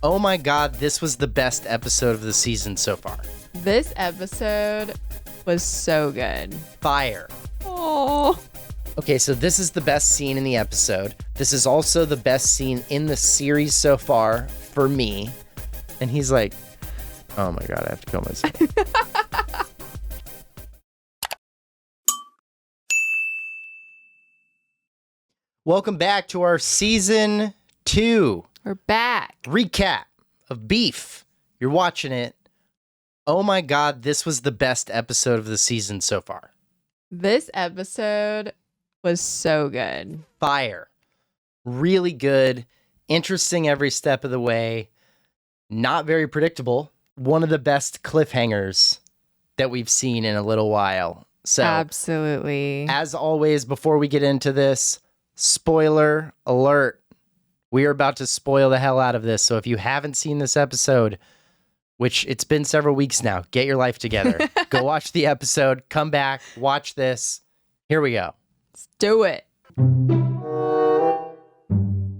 Oh my God, this was the best episode of the season so far. This episode was so good. Fire. Oh. Okay, so this is the best scene in the episode. This is also the best scene in the series so far for me. And he's like, oh my God, I have to kill myself. Welcome back to our season 2. We're back. Recap of Beef. You're watching it. Oh my God, this was the best episode of the season so far. This episode was so good. Fire. Really good. Interesting every step of the way. Not very predictable. One of the best cliffhangers that we've seen in a little while. So, absolutely. As always, before we get into this, spoiler alert. We are about to spoil the hell out of this. So if you haven't seen this episode, which it's been several weeks now, get your life together. Go watch the episode, come back, watch this. Here we go. Let's do it.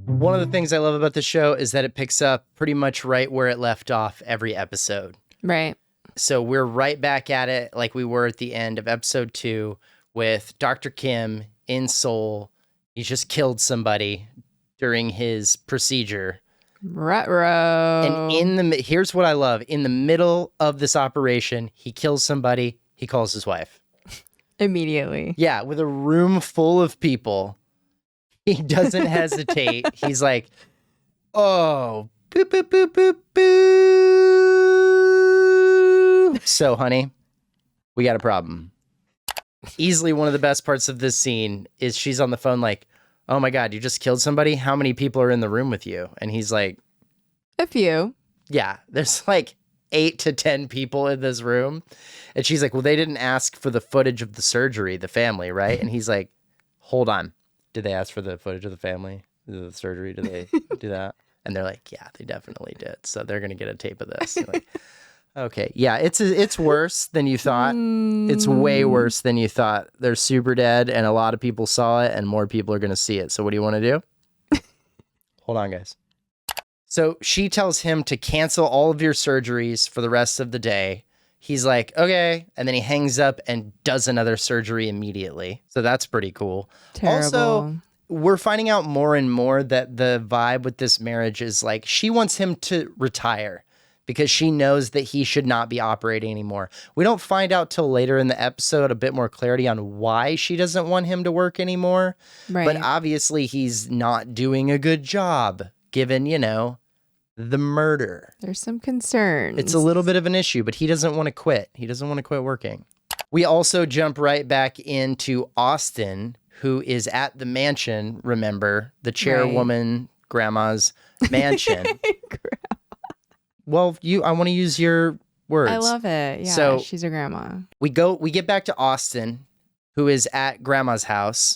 One of the things I love about the show is that it picks up pretty much right where it left off every episode. Right. So we're right back at it like we were at the end of episode 2 with Dr. Kim in Seoul. He's just killed somebody during his procedure. Ruh-roh. And here's what I love. In the middle of this operation, he kills somebody. He calls his wife. Immediately. Yeah, with a room full of people. He doesn't hesitate. He's like, oh, boop, boop, boop, boop, boo. So, honey, we got a problem. Easily one of the best parts of this scene is she's on the phone like, oh my God, you just killed somebody? How many people are in the room with you? And he's like, a few. Yeah, there's like 8 to 10 people in this room. And she's like, well, they didn't ask for the footage of the surgery, the family, right? And he's like, hold on. Did they ask for the footage of the family, the surgery? Did they do that? And they're like, yeah, they definitely did. So they're going to get a tape of this. You're like, okay. Yeah, it's worse than you thought. It's way worse than you thought. They're super dead, and a lot of people saw it, and more people are going to see it. So what do you want to do? Hold on, guys. So she tells him to cancel all of your surgeries for the rest of the day. He's like, okay. And then he hangs up and does another surgery immediately. So that's pretty cool. Terrible. Also, we're finding out more and more that the vibe with this marriage is like she wants him to retire because she knows that he should not be operating anymore. We don't find out till later in the episode a bit more clarity on why she doesn't want him to work anymore. Right. But obviously he's not doing a good job given, the murder. There's some concerns. It's a little bit of an issue, but he doesn't want to quit. He doesn't want to quit working. We also jump right back into Austin, who is at the mansion, remember, the chairwoman grandma's mansion. Well, I want to use your words. I love it. Yeah, so she's a grandma. We get back to Austin, who is at grandma's house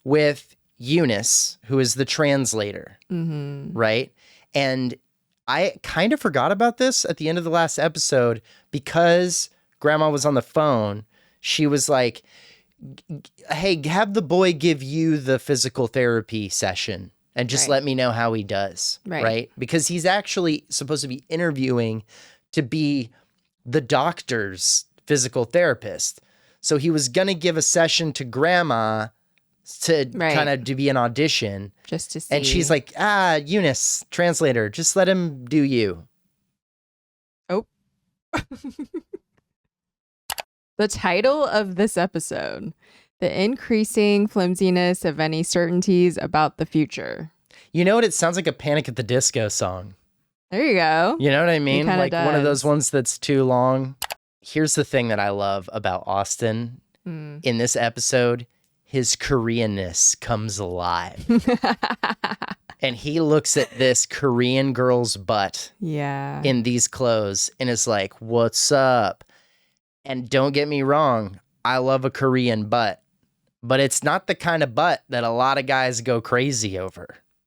with Eunice, who is the translator, right? And I kind of forgot about this at the end of the last episode because grandma was on the phone. She was like, hey, have the boy give you the physical therapy session and just let me know how he does. Right? Because he's actually supposed to be interviewing to be the doctor's physical therapist. So he was going to give a session to grandma to kind of to be an audition. Just to see. And she's like, Eunice, translator, just let him do you. Oh. The title of this episode, The Increasing Flimsiness of Any Certainties About the Future. You know what? It sounds like a Panic at the Disco song. There you go. You know what I mean? Like does. one of those ones that's too long. Here's the thing that I love about Austin in this episode. His Koreanness comes alive. And he looks at this Korean girl's butt in these clothes and is like, what's up? And don't get me wrong, I love a Korean butt, but it's not the kind of butt that a lot of guys go crazy over.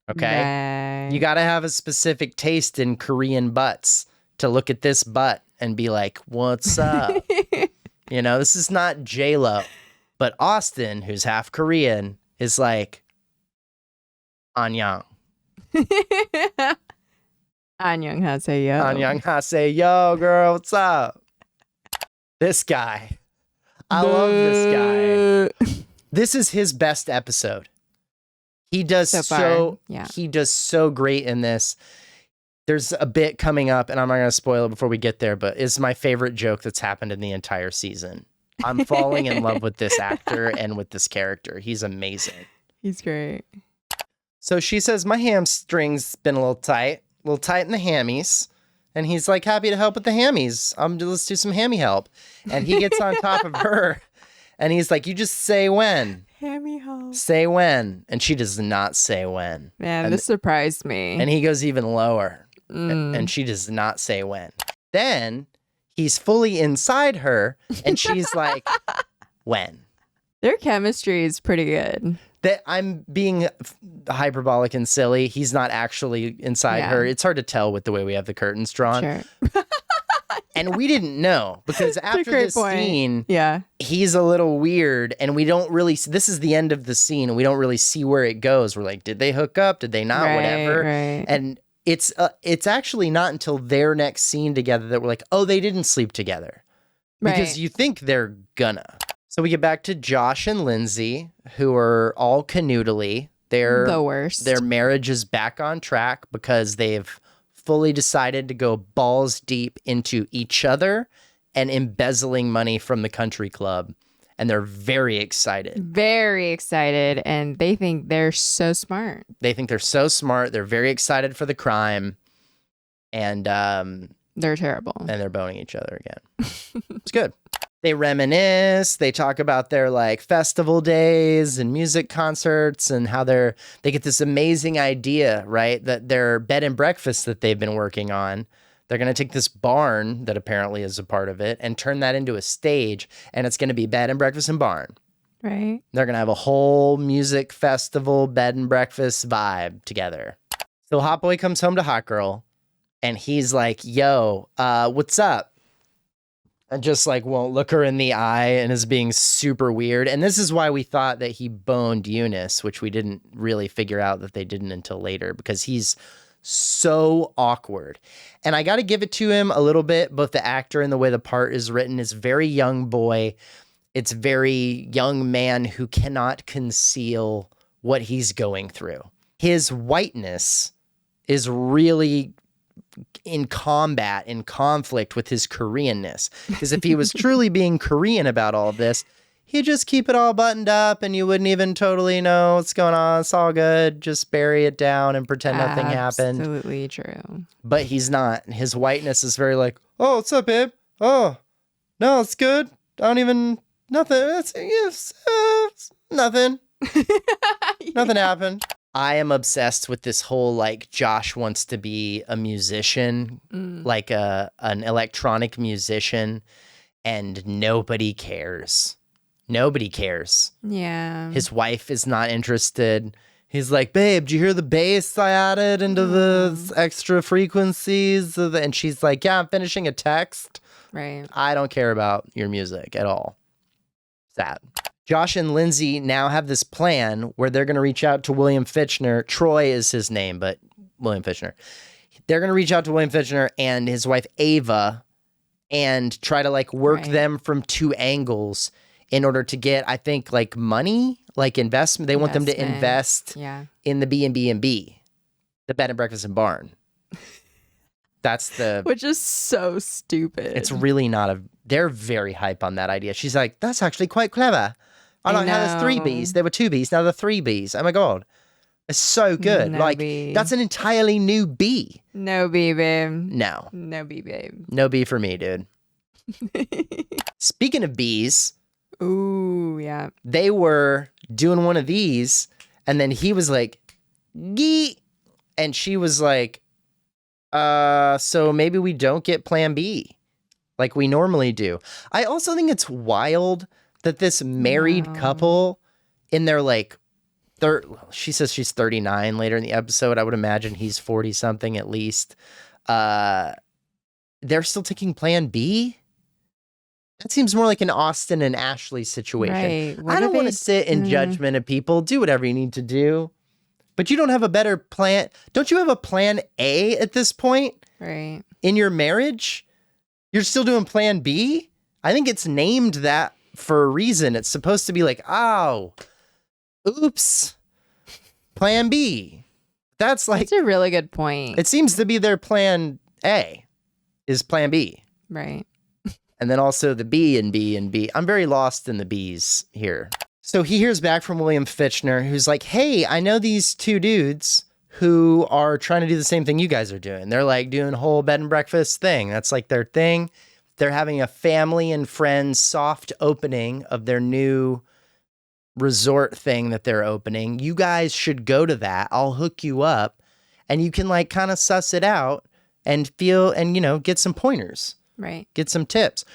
Okay? Right. You got to have a specific taste in Korean butts to look at this butt and be like, what's up? This is not J-Lo. But Austin, who's half Korean, is like, Anyang. 안녕하세요. Annyeonghaseyo, yo, girl, what's up? This guy. I love this guy. This is his best episode. He does he does so great in this. There's a bit coming up, and I'm not going to spoil it before we get there, but it's my favorite joke that's happened in the entire season. I'm falling in love with this actor and with this character. He's amazing. He's great. So she says, my hamstring's been a little tight in the hammies. And he's like, happy to help with the hammies. Let's do some hammy help. And he gets on top of her, and he's like, you just say when. Hammy help. Say when. And she does not say when. Man, this surprised me. And he goes even lower. And she does not say when. Then he's fully inside her, and she's like, when? Their chemistry is pretty good. That I'm being hyperbolic and silly. He's not actually inside her. It's hard to tell with the way we have the curtains drawn. Sure. And we didn't know, because after this scene, he's a little weird, and we don't really, this is the end of the scene, and we don't really see where it goes. We're like, did they hook up? Did they not? Whatever. Right. And it's actually not until their next scene together that we're like, oh, they didn't sleep together. Because you think they're gonna. So we get back to Josh and Lindsay, who are all canoodly. They're the worst. Their marriage is back on track because they've fully decided to go balls deep into each other and embezzling money from the country club. And they're very excited. Very excited. And they think they're so smart. They think they're so smart. They're very excited for the crime. And they're terrible. And they're boning each other again. It's good. They reminisce. They talk about their like festival days and music concerts and how they get this amazing idea, right? That their bed and breakfast that they've been working on, they're going to take this barn that apparently is a part of it and turn that into a stage. And it's going to be bed and breakfast and barn. Right. They're going to have a whole music festival, bed and breakfast vibe together. So Hot Boy comes home to Hot Girl and he's like, yo, what's up? And just like won't look her in the eye and is being super weird. And this is why we thought that he boned Eunice, which we didn't really figure out that they didn't until later, because he's so awkward. And I got to give it to him a little bit. Both the actor and the way the part is written is very young boy. It's very young man who cannot conceal what he's going through. His whiteness is really in combat, in conflict with his Koreanness. Because if he was truly being Korean about all of this, he'd just keep it all buttoned up and you wouldn't even totally know what's going on. It's all good. Just bury it down and pretend nothing happened. Absolutely true. But he's not. His whiteness is very like, oh, what's up, babe? Oh, no, it's good. I don't even, nothing. It's nothing. Nothing happened. I am obsessed with this whole, like, Josh wants to be a musician, like an electronic musician, and nobody cares. Nobody cares. Yeah. His wife is not interested. He's like, babe, do you hear the bass I added into the extra frequencies? And she's like, yeah, I'm finishing a text. Right. I don't care about your music at all. Sad. Josh and Lindsay now have this plan where they're going to reach out to William Fichtner. Troy is his name, but William Fichtner. They're going to reach out to William Fichtner and his wife, Ava, and try to like work them from two angles in order to get, I think, like money, like investment. They want them to invest in the B&B, the bed and breakfast and barn. That's the... Which is so stupid. It's really not they're very hype on that idea. She's like, that's actually quite clever. I like how there's 3 Bs. There were 2 Bs. Now there are 3 Bs. Oh my God. It's so good. No like, B. That's an entirely new B. No B, babe. No. No B, babe. No B for me, dude. Speaking of Bs. Ooh, yeah. They were doing one of these, and then he was like, gee. And she was like, so maybe we don't get plan B like we normally do. I also think it's wild that this married couple in their like she says she's 39 later in the episode. I would imagine he's 40 something at least. They're still taking plan B. That seems more like an Austin and Ashley situation. Right. I don't want to sit in judgment of people. Do whatever you need to do. But you don't have a better plan. Don't you have a plan A at this point? Right. In your marriage? You're still doing plan B? I think it's named that for a reason. It's supposed to be like, oh, oops, plan B. That's a really good point. It seems to be their plan A is plan B. Right. And then also the B and B and B. I'm very lost in the B's here. So he hears back from William Fichtner, who's like, hey, I know these two dudes who are trying to do the same thing you guys are doing. They're like doing whole bed and breakfast thing. That's like their thing. They're having a family and friends soft opening of their new resort thing that they're opening. You guys should go to that. I'll hook you up and you can like kind of suss it out and feel and, get some pointers. Right. Get some tips,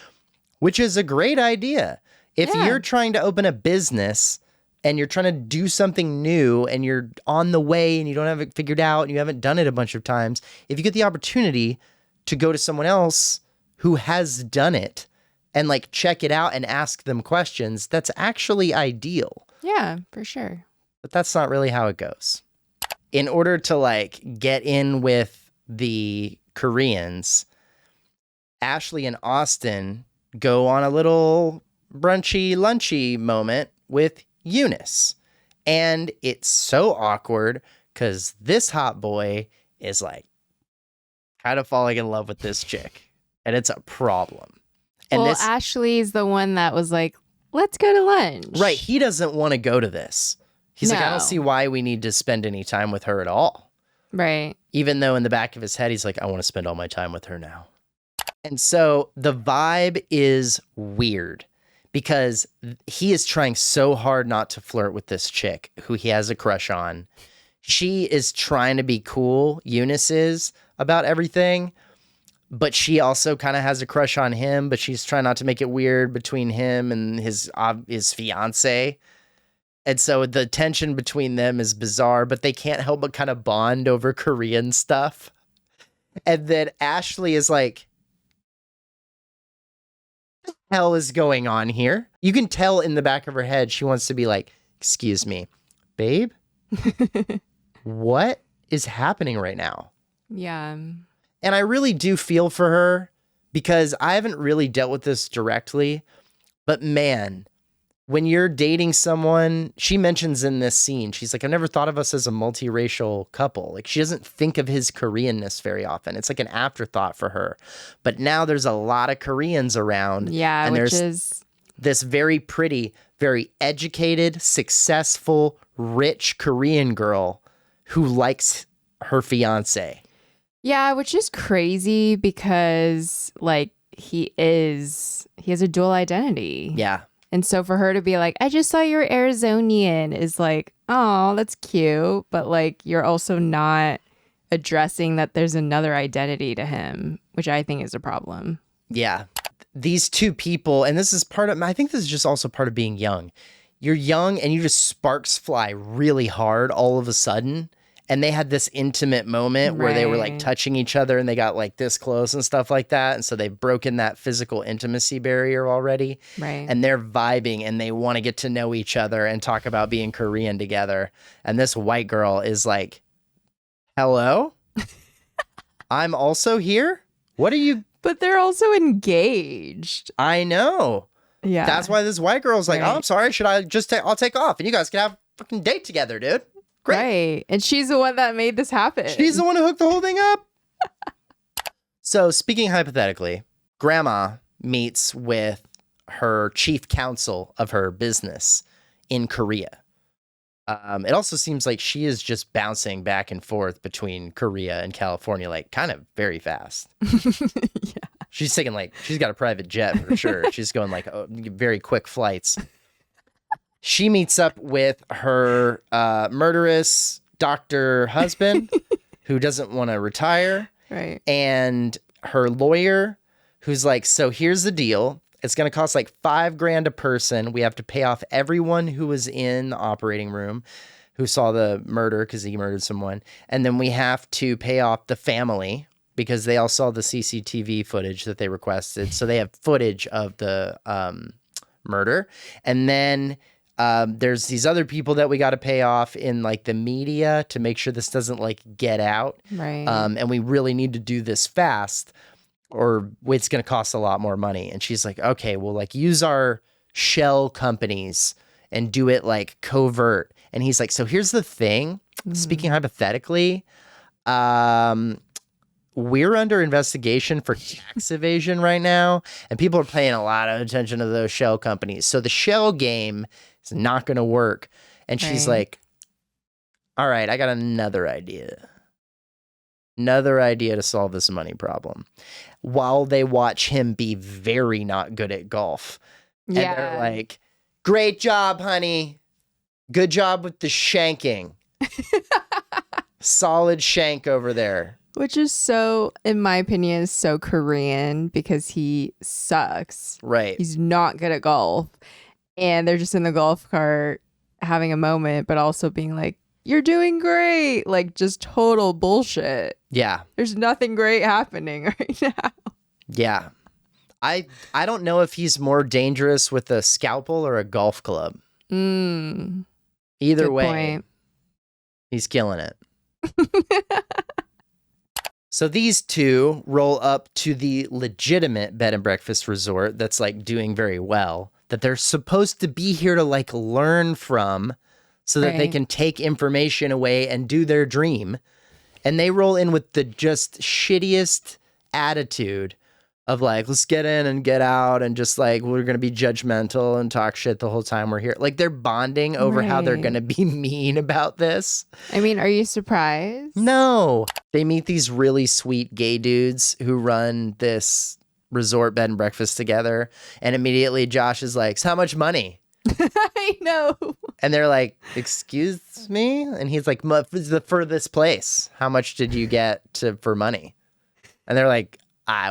which is a great idea. If Yeah. you're trying to open a business and you're trying to do something new and you're on the way and you don't have it figured out and you haven't done it a bunch of times, if you get the opportunity to go to someone else who has done it and like check it out and ask them questions, that's actually ideal. Yeah, for sure. But that's not really how it goes. In order to like get in with the Koreans, Ashley and Austin go on a little brunchy, lunchy moment with Eunice. And it's so awkward because this hot boy is like kind of falling in love with this chick. And it's a problem. And well, Ashley's the one that was like, let's go to lunch. Right. He doesn't want to go to this. He's like, I No. don't see why we need to spend any time with her at all. Right. Even though in the back of his head, he's like, I want to spend all my time with her now. And so the vibe is weird because he is trying so hard not to flirt with this chick who he has a crush on. She is trying to be cool, Eunice is, about everything. But she also kind of has a crush on him, but she's trying not to make it weird between him and his fiance. And so the tension between them is bizarre, but they can't help but kind of bond over Korean stuff. And then Ashley is like, what the hell is going on here? You can tell in the back of her head, she wants to be like, excuse me, babe, what is happening right now? Yeah. And I really do feel for her because I haven't really dealt with this directly. But man, when you're dating someone, she mentions in this scene, she's like, I've never thought of us as a multiracial couple. Like she doesn't think of his Koreanness very often. It's like an afterthought for her. But now there's a lot of Koreans around. Yeah, and which there's is this very pretty, very educated, successful, rich Korean girl who likes her fiance. Yeah, which is crazy because like he has a dual identity. Yeah. And so for her to be like, I just saw you're Arizonian is like, oh, that's cute. But like you're also not addressing that there's another identity to him, which I think is a problem. Yeah. These two people, and this is part of, I think this is just also part of being young. You're young and you just sparks fly really hard all of a sudden. And they had this intimate moment where they were like Right. touching each other and they got like this close and stuff like that. And so they've broken that physical intimacy barrier already. Right. And they're vibing and they want to get to know each other and talk about being Korean together. And this white girl is like, hello? I'm also here? What are you? But they're also engaged. I know. Yeah. That's why this white girl's like, Right. oh, I'm sorry. Should I just I'll take off and you guys can have a fucking date together, dude. Great. Right. And she's the one that made this happen. She's the one who hooked the whole thing up. So speaking hypothetically, grandma meets with her chief counsel of her business in Korea. It also seems like she is just bouncing back and forth between Korea and California, like kind of very fast. Yeah. She's taking she's got a private jet for sure. She's going very quick flights. She meets up with her murderous doctor husband who doesn't want to retire. Right. And her lawyer who's like, so here's the deal. It's going to cost like $5,000 a person. We have to pay off everyone who was in the operating room who saw the murder because he murdered someone. And then we have to pay off the family because they all saw the CCTV footage that they requested. So they have footage of the murder. And then There's these other people that we got to pay off in like the media to make sure this doesn't like get out. Right. And we really need to do this fast or it's going to cost a lot more money. And she's like, okay, well, like use our shell companies and do it like covert. And he's like, so here's the thing, speaking hypothetically, we're under investigation for tax evasion right now, and people are paying a lot of attention to those shell companies. So the shell game is not going to work. And she's like, all right, I got another idea. Another idea to solve this money problem. While they watch him be very not good at golf. Yeah. And they're like, great job, honey. Good job with the shanking. Solid shank over there. Which is so, in my opinion, is so Korean because he sucks. Right. He's not good at golf. And they're just in the golf cart having a moment, but also being like, you're doing great. Like, just total bullshit. Yeah. There's nothing great happening right now. Yeah. I don't know if he's more dangerous with a scalpel or a golf club. Either Good way, point. he's killing it. So these two roll up to the legitimate bed and breakfast resort that's like doing very well, that they're supposed to be here to like learn from so that they can take information away and do their dream. And they roll in with the just shittiest attitude of like, let's get in and get out and just like, we're going to be judgmental and talk shit the whole time we're here. Like they're bonding over how they're going to be mean about this. I mean, are you surprised? No. They meet these really sweet gay dudes who run this resort bed and breakfast together. And immediately Josh is like, so how much money? I know. And they're like, excuse me? And he's like, for this place, how much did you get for money? And they're like,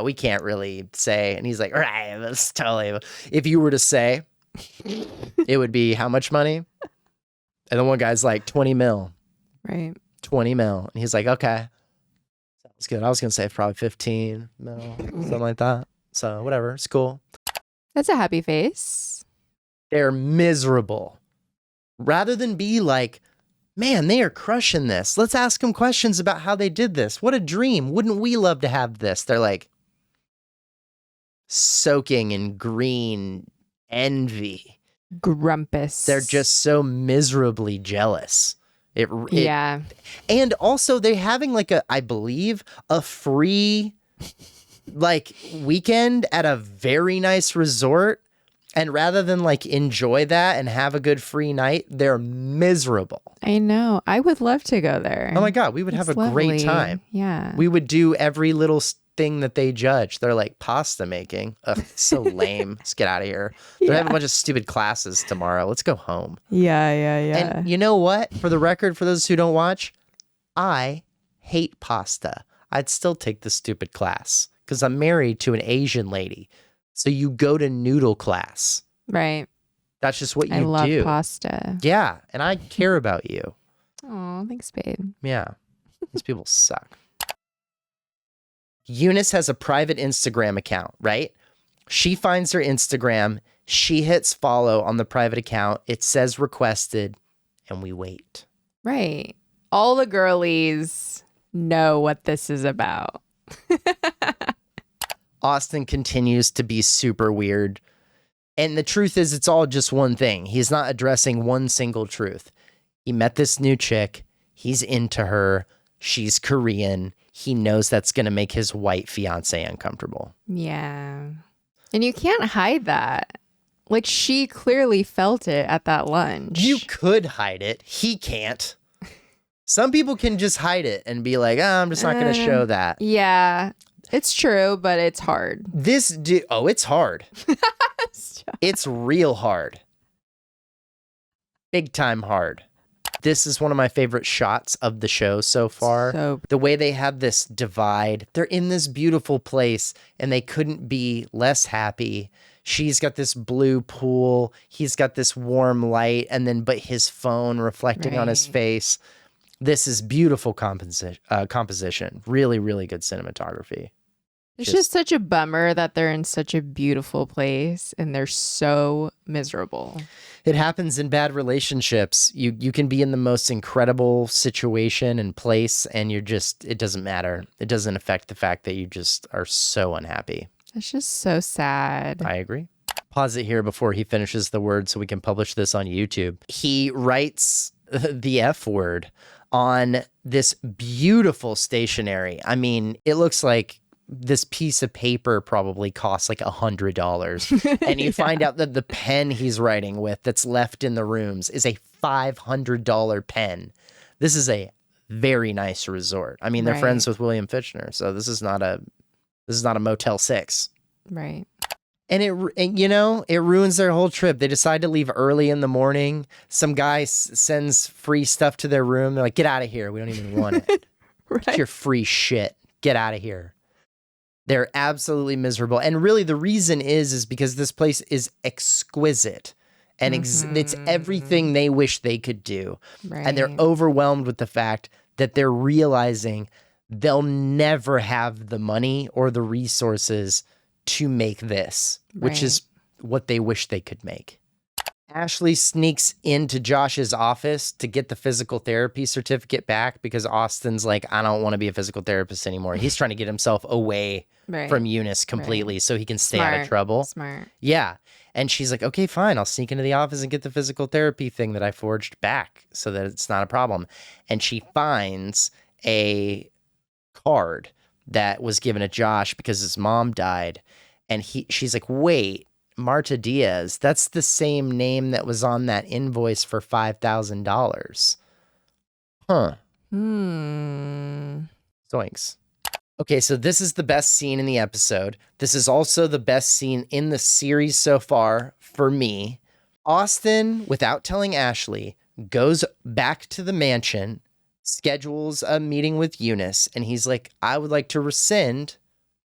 we can't really say. And he's like, all right, that's totally. If you were to say, it would be how much money? And the one guy's like, 20 mil. Right. 20 mil. And he's like, okay. Sounds good. I was going to say probably 15 mil, something like that. So whatever. It's cool. That's a happy face. They're miserable. Rather than be like, man, they are crushing this. Let's ask them questions about how they did this. What a dream. Wouldn't we love to have this? They're like soaking in green envy. Grumpus. They're just so miserably jealous. Yeah. And also they're having like I believe, a free like weekend at a very nice resort. And rather than like enjoy that and have a good free night, they're miserable. I know. I would love to go there. Oh my God, we would have a great time. Yeah. We would do every little thing that they judge. They're like pasta making. Ugh, so lame. Let's get out of here. They're having a bunch of stupid classes tomorrow. Let's go home. Yeah. And you know what? For the record, for those who don't watch, I hate pasta. I'd still take the stupid class because I'm married to an Asian lady. So you go to noodle class. Right. That's just what you do. I love pasta. Yeah. And I care about you. Oh, thanks, babe. Yeah. These people suck. Eunice has a private Instagram account, right? She finds her Instagram. She hits follow on the private account. It says requested, and we wait. Right. All the girlies know what this is about. Austin continues to be super weird. And the truth is, it's all just one thing. He's not addressing one single truth. He met this new chick. He's into her. She's Korean. He knows that's going to make his white fiance uncomfortable. Yeah. And you can't hide that. Like, she clearly felt it at that lunch. You could hide it. He can't. Some people can just hide it and be like, I'm just not going to show that. Yeah. It's true, but it's hard. It's hard. It's real hard. Big time hard. This is one of my favorite shots of the show so far. The way they have this divide. They're in this beautiful place and they couldn't be less happy. She's got this blue pool. He's got this warm light but his phone reflecting on his face. This is beautiful composition. Really, really good cinematography. It's just such a bummer that they're in such a beautiful place and they're so miserable. It happens in bad relationships. You can be in the most incredible situation and place, and it doesn't matter. It doesn't affect the fact that you just are so unhappy. It's just so sad. I agree. Pause it here before he finishes the word so we can publish this on YouTube. He writes the F word on this beautiful stationery. I mean, it looks like this piece of paper probably costs like $100. And you find out that the pen he's writing with that's left in the rooms is a $500 pen. This is a very nice resort. I mean, they're friends with William Fichtner, so this is not a Motel 6. Right. And it ruins their whole trip. They decide to leave early in the morning. Some guy sends free stuff to their room. They're like, get out of here. We don't even want it. Right. Get your free shit. Get out of here. They're absolutely miserable. And really the reason is because this place is exquisite. And it's everything they wish they could do. Right. And they're overwhelmed with the fact that they're realizing they'll never have the money or the resources to make this, which is what they wish they could make. Ashley sneaks into Josh's office to get the physical therapy certificate back because Austin's like, I don't want to be a physical therapist anymore. He's trying to get himself away from Eunice completely so he can stay out of trouble. Smart. Yeah. And she's like, okay, fine. I'll sneak into the office and get the physical therapy thing that I forged back so that it's not a problem. And she finds a card that was given to Josh because his mom died. And she's like, wait, Marta Diaz, that's the same name that was on that invoice for $5,000. Huh. Zoinks. Okay, so this is the best scene in the episode. This is also the best scene in the series so far for me. Austin, without telling Ashley, goes back to the mansion, schedules a meeting with Eunice, and he's like, I would like to rescind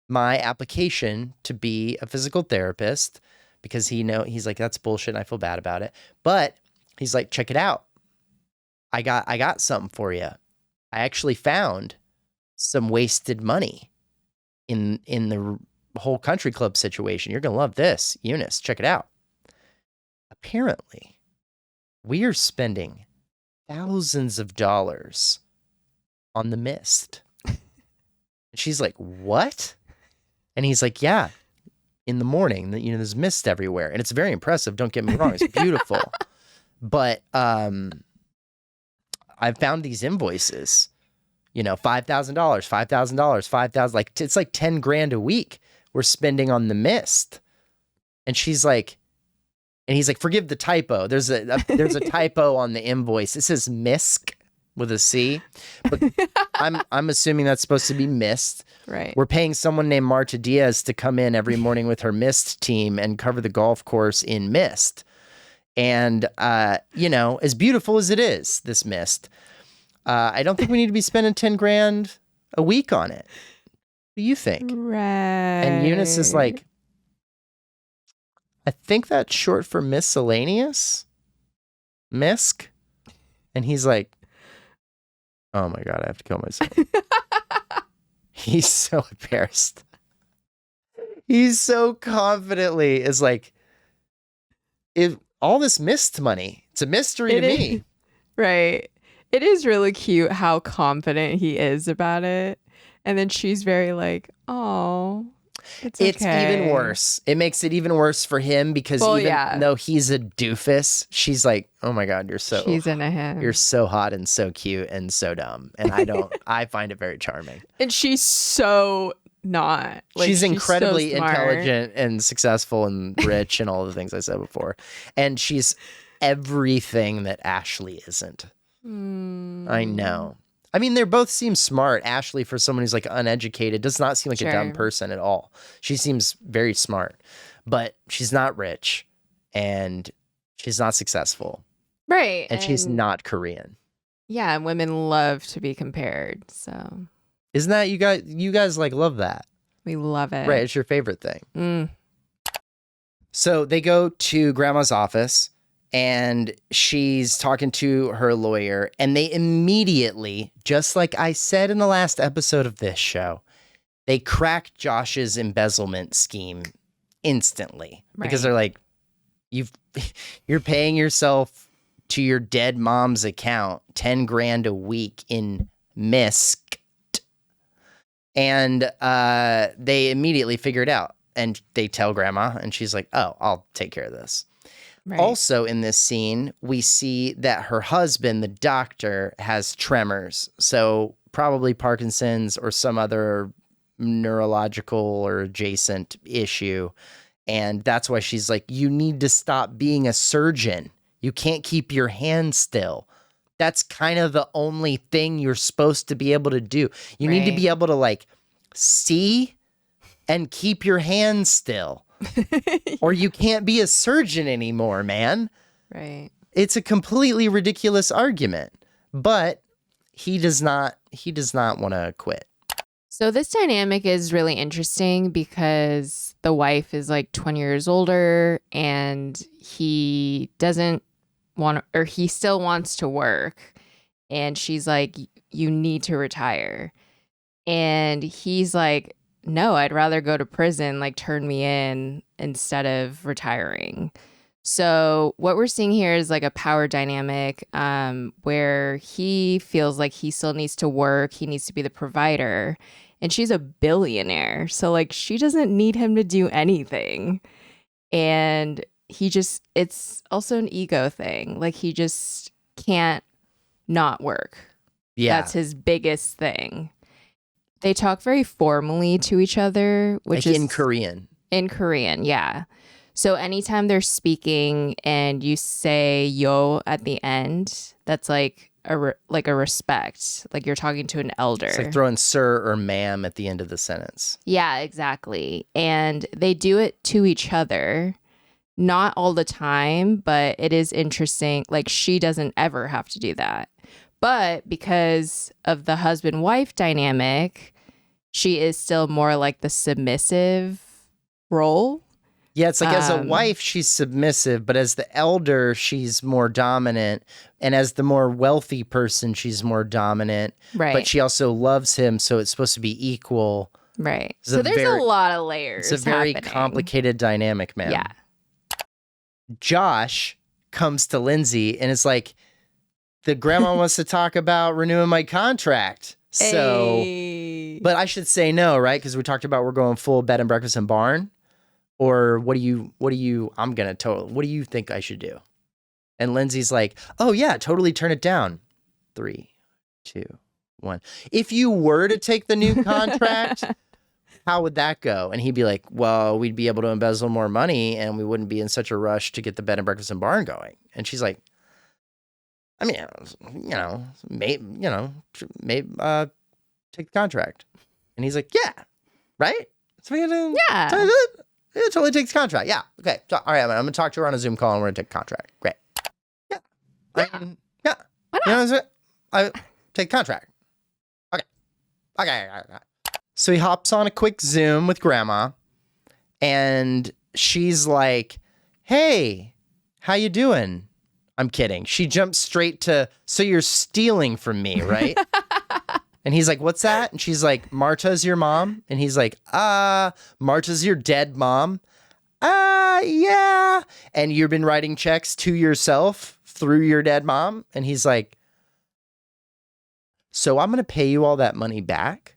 my application to be a physical therapist because he's like, that's bullshit and I feel bad about it. But he's like, check it out. I got something for you. I actually found some wasted money in the whole country club situation. You're going to love this, Eunice. Check it out. Apparently, we are spending thousands of dollars on the mist. And she's like, what? And he's like, yeah, in the morning, there's mist everywhere. And it's very impressive. Don't get me wrong. It's beautiful. But I've found these invoices, $5,000, $5,000, like it's like 10 grand a week we're spending on the mist. And she's like, and he's like, forgive the typo. There's a typo on the invoice. It says MISC with a C, but I'm assuming that's supposed to be mist. Right. We're paying someone named Marta Diaz to come in every morning with her mist team and cover the golf course in mist. And, as beautiful as it is, this mist, I don't think we need to be spending 10 grand a week on it. What do you think? Right. And Eunice is like, I think that's short for miscellaneous. MISC. And he's like, oh my God, I have to kill myself. He's so embarrassed. He's so confidently is like, all this mist money, it's a mystery to me. Right. It is really cute how confident he is about it. And then she's very like, oh, it's even worse. It makes it even worse for him because though he's a doofus, she's like, oh my God, she's into him. You're so hot and so cute and so dumb. And I find it very charming. And she's so not. Like, she's incredibly so smart, intelligent and successful and rich and all the things I said before. And she's everything that Ashley isn't. I know. I mean, they both seem smart. Ashley, for someone who's like uneducated, does not seem like a dumb person at all. She seems very smart, but she's not rich and she's not successful. Right. And she's not Korean. Yeah. And women love to be compared. So isn't that you guys like love that? We love it. Right. It's your favorite thing. So they go to grandma's office and she's talking to her lawyer, and they immediately, just like I said in the last episode of this show, they crack Josh's embezzlement scheme instantly because they're like, you're paying yourself to your dead mom's account $10,000 a week in misc. And they immediately figure it out. And they tell grandma, and she's like, oh, I'll take care of this. Right. Also in this scene, we see that her husband, the doctor, has tremors. So probably Parkinson's or some other neurological or adjacent issue. And that's why she's like, you need to stop being a surgeon. You can't keep your hand still. That's kind of the only thing you're supposed to be able to do. You need to be able to like see and keep your hand still. Or you can't be a surgeon anymore, man. Right. It's a completely ridiculous argument, but he does not want to quit. So this dynamic is really interesting because the wife is like 20 years older and he doesn't want, or he still wants to work. And she's like, you need to retire. And he's like, no, I'd rather go to prison, like turn me in instead of retiring. So what we're seeing here is like a power dynamic where he feels like he still needs to work. He needs to be the provider. And she's a billionaire. So like she doesn't need him to do anything. And it's also an ego thing. Like he just can't not work. Yeah. That's his biggest thing. They talk very formally to each other, which like is in Korean. In Korean, yeah. So anytime they're speaking and you say yo at the end, that's like a respect. Like you're talking to an elder. It's like throwing sir or ma'am at the end of the sentence. Yeah, exactly. And they do it to each other. Not all the time, but it is interesting. Like she doesn't ever have to do that. But because of the husband-wife dynamic, she is still more like the submissive role. Yeah, it's like as a wife, she's submissive, but as the elder, she's more dominant. And as the more wealthy person, she's more dominant. Right. But she also loves him, so it's supposed to be equal. Right. So there's a lot of layers. It's a very happening. complicated dynamic, man. Yeah. Josh comes to Lindsay and it's like, the grandma wants to talk about renewing my contract. So, but I should say no, right? Because we talked about we're going full bed and breakfast and barn. Or what do you, what do you think I should do? And Lindsay's like, oh yeah, totally turn it down. 3, 2, 1. If you were to take the new contract, how would that go? And he'd be like, well, we'd be able to embezzle more money and we wouldn't be in such a rush to get the bed and breakfast and barn going. And she's like, I mean, maybe take the contract. And he's like, yeah, right? So we gotta, yeah. It totally takes the contract. Yeah. Okay. So, all right. I'm going to talk to her on a Zoom call and we're going to take the contract. Great. Yeah. Yeah. Yeah. Why not? You know what I'm saying? I take the contract. Okay. So he hops on a quick Zoom with grandma and she's like, hey, how you doing? I'm kidding. She jumps straight to, so you're stealing from me, right? And he's like, what's that? And she's like, Marta's your mom? And he's like, Marta's your dead mom? Yeah. And you've been writing checks to yourself through your dead mom? And he's like, so I'm going to pay you all that money back?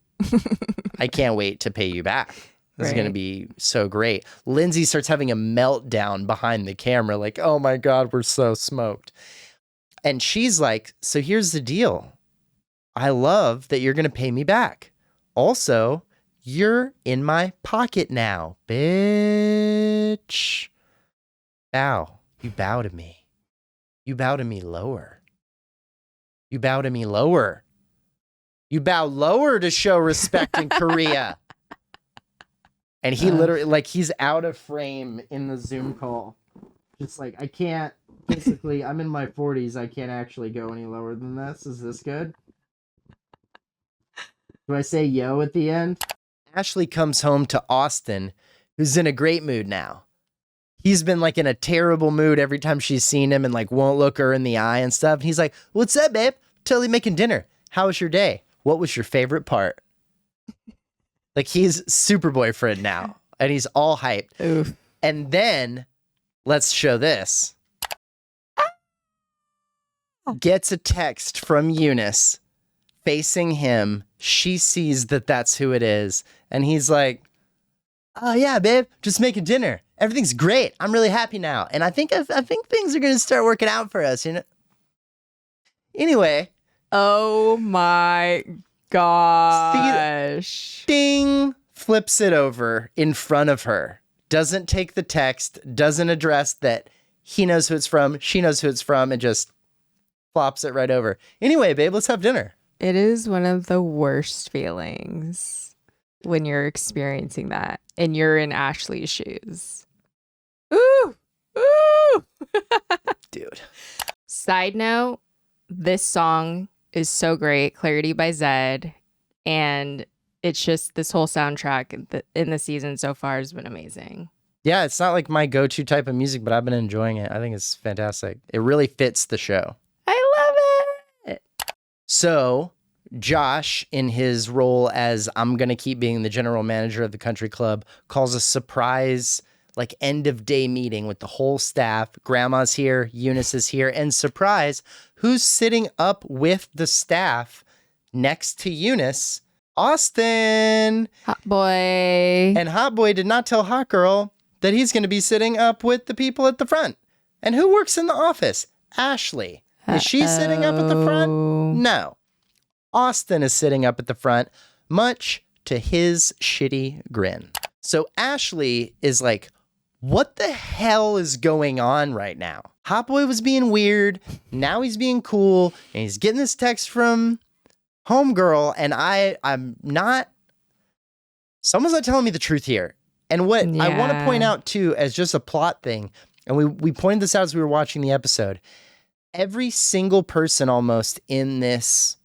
I can't wait to pay you back. This is going to be so great. Lindsay starts having a meltdown behind the camera, like, oh my God, we're so smoked. And she's like, so here's the deal. I love that you're going to pay me back. Also, you're in my pocket now, bitch. Bow. You bow to me. You bow to me lower. You bow to me lower. You bow lower to show respect in Korea. And he literally, like, he's out of frame in the Zoom call. Just like, I can't, basically, I'm in my 40s. I can't actually go any lower than this. Is this good? Do I say yo at the end? Ashley comes home to Austin, who's in a great mood now. He's been like in a terrible mood every time she's seen him and like won't look her in the eye and stuff. And he's like, what's up, babe? Totally making dinner. How was your day? What was your favorite part? Like he's super boyfriend now and he's all hyped. Oof. And then let's show this. Gets a text from Eunice facing him. She sees that that's who it is. And he's like, oh yeah, babe, just making dinner. Everything's great. I'm really happy now. And I think things are going to start working out for us, you know? Anyway. Oh my gosh. Ding. Flips it over in front of her. Doesn't take the text. Doesn't address that he knows who it's from. She knows who it's from. And just flops it right over. Anyway, babe, let's have dinner. It is one of the worst feelings when you're experiencing that and you're in Ashley's shoes. Ooh. Ooh. Dude. Side note, this song is so great. Clarity by Zed. And it's just this whole soundtrack in the season so far has been amazing. Yeah, it's not like my go-to type of music, but I've been enjoying it. I think it's fantastic. It really fits the show. I love it. So Josh, in his role as I'm going to keep being the general manager of the country club, calls a surprise like end of day meeting with the whole staff. Grandma's here, Eunice is here, and surprise, who's sitting up with the staff next to Eunice? Austin. Hot boy. And Hot Boy did not tell Hot Girl that he's going to be sitting up with the people at the front. And who works in the office? Ashley. Is she sitting up at the front? No. Austin is sitting up at the front, much to his shitty grin. So Ashley is like, what the hell is going on right now? Hot Boy was being weird. Now he's being cool. And he's getting this text from Homegirl. And I'm not... Someone's not telling me the truth here. And what I want to point out, too, as just a plot thing, and we pointed this out as we were watching the episode, every single person almost in this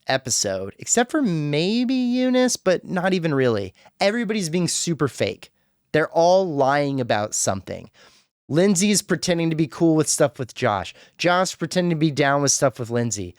episode, except for maybe Eunice, but not even really, everybody's being super fake. They're all lying about something. Lindsay's pretending to be cool with stuff with Josh. Josh pretending to be down with stuff with Lindsay.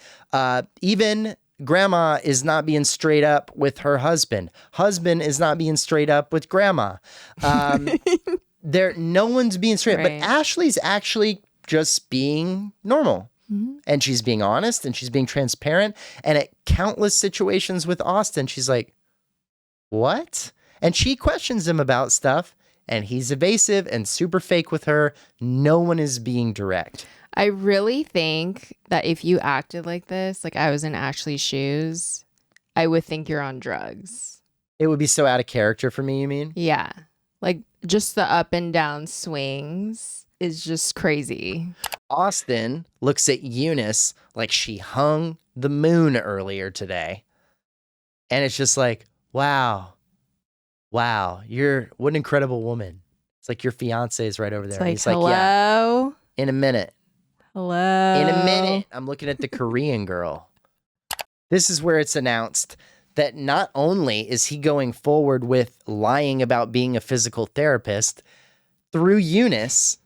Even Grandma is not being straight up with her husband. Husband is not being straight up with Grandma. No one's being straight, right. But Ashley's actually just being normal. Mm-hmm. And she's being honest and she's being transparent. And at countless situations with Austin, she's like, what? And she questions him about stuff and he's evasive and super fake with her. No one is being direct. I really think that if you acted like this, like I was in Ashley's shoes, I would think you're on drugs. It would be so out of character for me, you mean? Yeah. Like just the up and down swings is just crazy. Austin looks at Eunice like she hung the moon earlier today. And it's just like, wow, what an incredible woman. It's like your fiance is right over there. It's like, he's hello? like, yeah, in a minute. Hello. In a minute. I'm looking at the Korean girl. This is where it's announced that not only is he going forward with lying about being a physical therapist, through Eunice,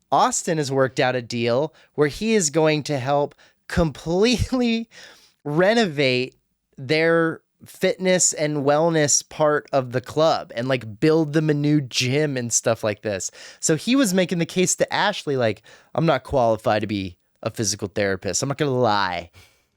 Austin has worked out a deal where he is going to help completely renovate their fitness and wellness part of the club and like build them a new gym and stuff like this. So he was making the case to Ashley, like, I'm not qualified to be a physical therapist. I'm not going to lie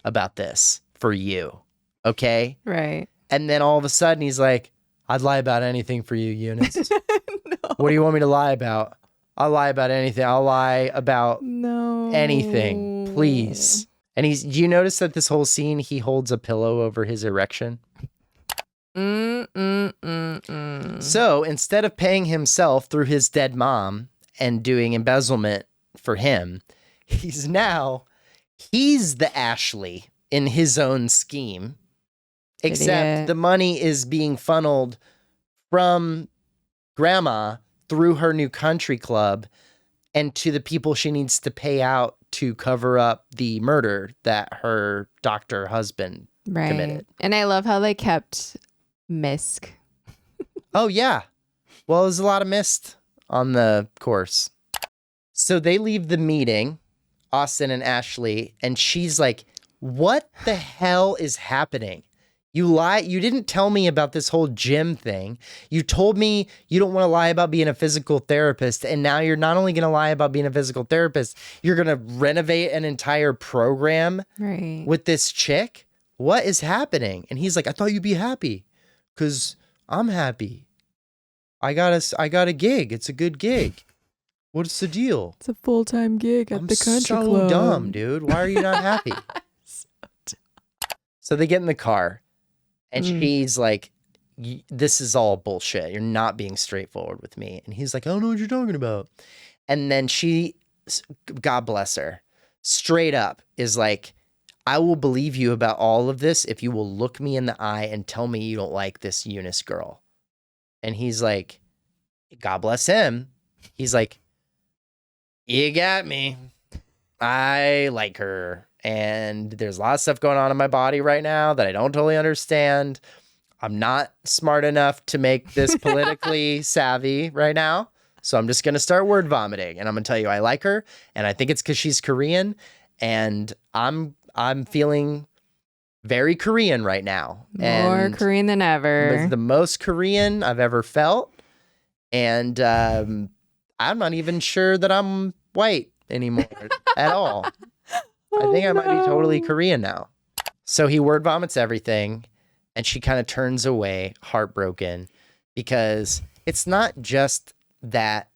about this for you. Okay. Right. And then all of a sudden he's like, I'd lie about anything for you, Eunice. No. What do you want me to lie about? I'll lie about anything. I'll lie about anything, please. And do you notice that this whole scene, he holds a pillow over his erection? So instead of paying himself through his dead mom and doing embezzlement for him, he's the Ashley in his own scheme, except the money is being funneled from Grandma through her new country club and to the people she needs to pay out to cover up the murder that her doctor husband committed. And I love how they kept Misk. Oh, yeah. Well, there's a lot of mist on the course. So they leave the meeting, Austin and Ashley, and she's like, what the hell is happening? You lie. You didn't tell me about this whole gym thing. You told me you don't want to lie about being a physical therapist. And now you're not only going to lie about being a physical therapist, you're going to renovate an entire program with this chick. What is happening? And he's like, I thought you'd be happy because I'm happy. I got a gig. It's a good gig. What's the deal? It's a full-time gig at the country club. I'm so dumb, dude. Why are you not happy? So they get in the car. And she's like, this is all bullshit. You're not being straightforward with me. And he's like, I don't know what you're talking about. And then she, God bless her, straight up is like, I will believe you about all of this if you will look me in the eye and tell me you don't like this Eunice girl. And he's like, God bless him. He's like, you got me. I like her. And there's a lot of stuff going on in my body right now that I don't totally understand. I'm not smart enough to make this politically savvy right now. So I'm just going to start word vomiting. And I'm going to tell you I like her. And I think it's because she's Korean. And I'm feeling very Korean right now. More Korean than ever. The most Korean I've ever felt. And I'm not even sure that I'm white anymore at all. I think I might be totally Korean now. So he word vomits everything, and she kind of turns away, heartbroken, because it's not just that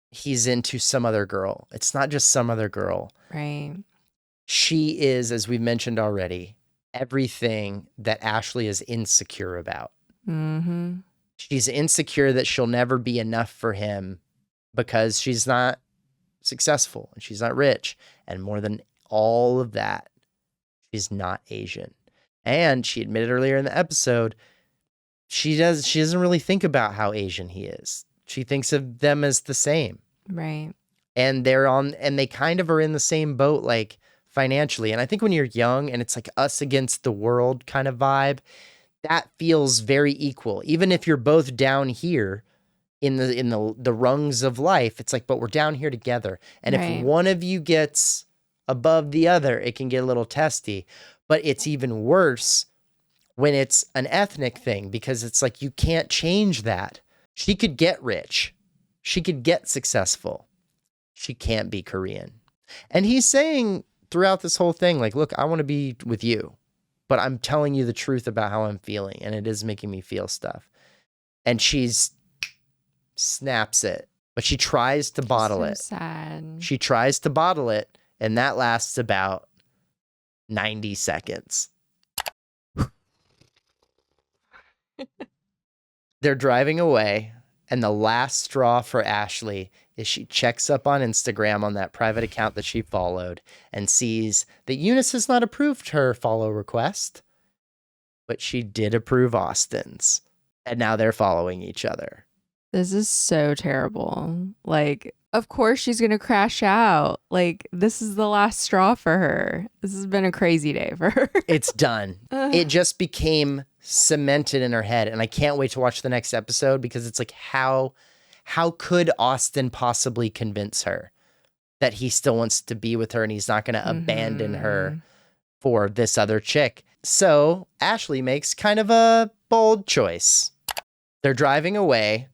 he's into some other girl. It's not just some other girl. Right. She is, as we've mentioned already, everything that Ashley is insecure about. Mm-hmm. She's insecure that she'll never be enough for him because she's not successful and she's not rich. And more than all of that, she's not Asian. And she admitted earlier in the episode, she doesn't really think about how Asian he is. She thinks of them as the same. Right. And they kind of are in the same boat, like financially. And I think when you're young and it's like us against the world kind of vibe, that feels very equal. Even if you're both down here in the rungs of life, it's like, but we're down here together. And if one of you gets above the other, it can get a little testy. But it's even worse when it's an ethnic thing, because it's like, you can't change that. She could get rich. She could get successful. She can't be Korean. And he's saying throughout this whole thing, like, look, I want to be with you, but I'm telling you the truth about how I'm feeling, and it is making me feel stuff. And she's snaps it, but she tries to bottle it. Sad. She tries to bottle it, and that lasts about 90 seconds. They're driving away, and the last straw for Ashley is she checks up on Instagram on that private account that she followed and sees that Eunice has not approved her follow request, but she did approve Austin's. And now they're following each other. This is so terrible. Like, of course she's going to crash out. Like, this is the last straw for her. This has been a crazy day for her. It's done. It just became cemented in her head. And I can't wait to watch the next episode, because it's like, how could Austin possibly convince her that he still wants to be with her and he's not going to abandon her for this other chick? So Ashley makes kind of a bold choice. They're driving away,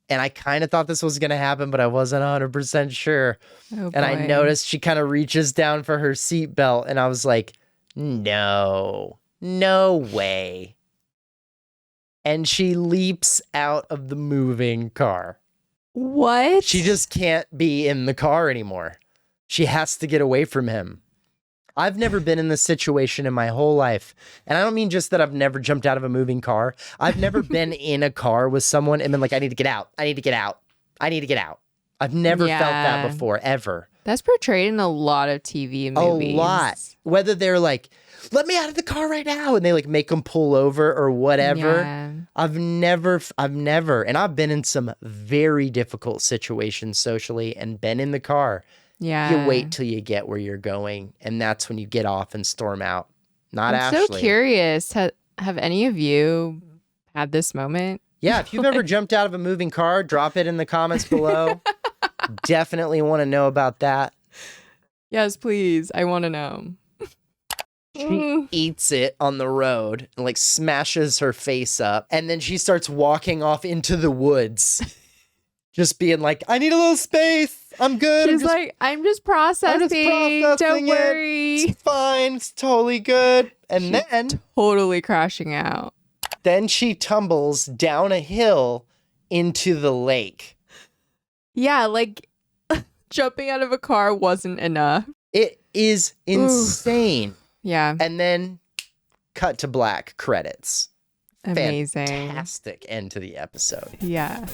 and I kind of thought this was going to happen, but I wasn't 100% sure. Oh, and I noticed she kind of reaches down for her seatbelt, and I was like, no way. And she leaps out of the moving car. What? She just can't be in the car anymore. She has to get away from him. I've never been in this situation in my whole life. And I don't mean just that I've never jumped out of a moving car. I've never been in a car with someone and been like, I need to get out. I need to get out. I need to get out. I've never felt that before, ever. That's portrayed in a lot of TV movies. A lot. Whether they're like, let me out of the car right now, and they like make them pull over or whatever. Yeah. I've never, and I've been in some very difficult situations socially and been in the car. Yeah. You wait till you get where you're going, and that's when you get off and storm out. Not I'm Ashley. so curious. Have any of you had this moment? Yeah, if you've ever jumped out of a moving car, drop it in the comments below. Definitely want to know about that. Yes, please. I want to know. She eats it on the road and like smashes her face up. And then she starts walking off into the woods. Just being like, I need a little space. I'm good. I'm just processing. Don't worry. It's fine. It's totally good. And She's then totally crashing out. Then she tumbles down a hill into the lake. Yeah, like jumping out of a car wasn't enough. It is insane. Yeah. And then cut to black credits. Amazing. Fantastic end to the episode. Yeah.